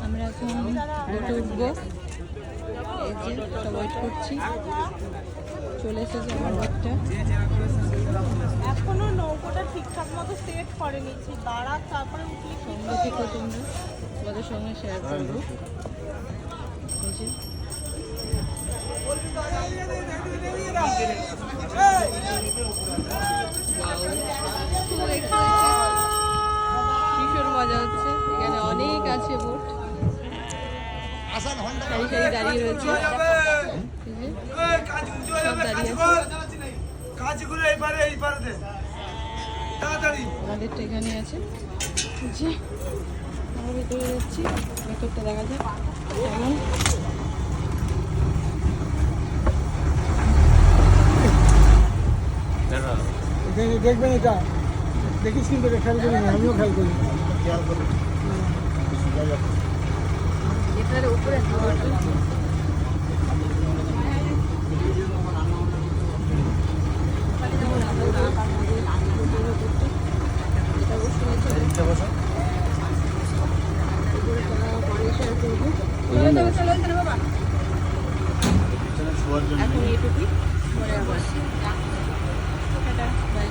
আমরা এখন বোটে উঠবো, এই যে সব ওয়েট করছি, চলে এসেছে আমার বোটটা। এখনো নৌকোটা ঠিকঠাক মতো সেট করেনি, দাঁড়া তারপরে উঠলে সঙ্গে থেকে তোমরা তোমাদের সঙ্গে শেয়ার করবো। এই যে ভীষণ মজা হচ্ছে, এখানে অনেক আছে বোট, সারি সারি দাঁড়িয়ে রয়েছে, সব দাঁড়িয়ে আছে, আমাদেরটা এখানে আছে। যে আমরা ভেতরে যাচ্ছি, ভেতরটা দেখা যাক কেমন। দেখবেন এটা দেখিস কিন্তু খেয়াল করি, আমিও খেয়াল করি। এটার উপরে এখন এটুকুই, পরে আবার টাটা বাই।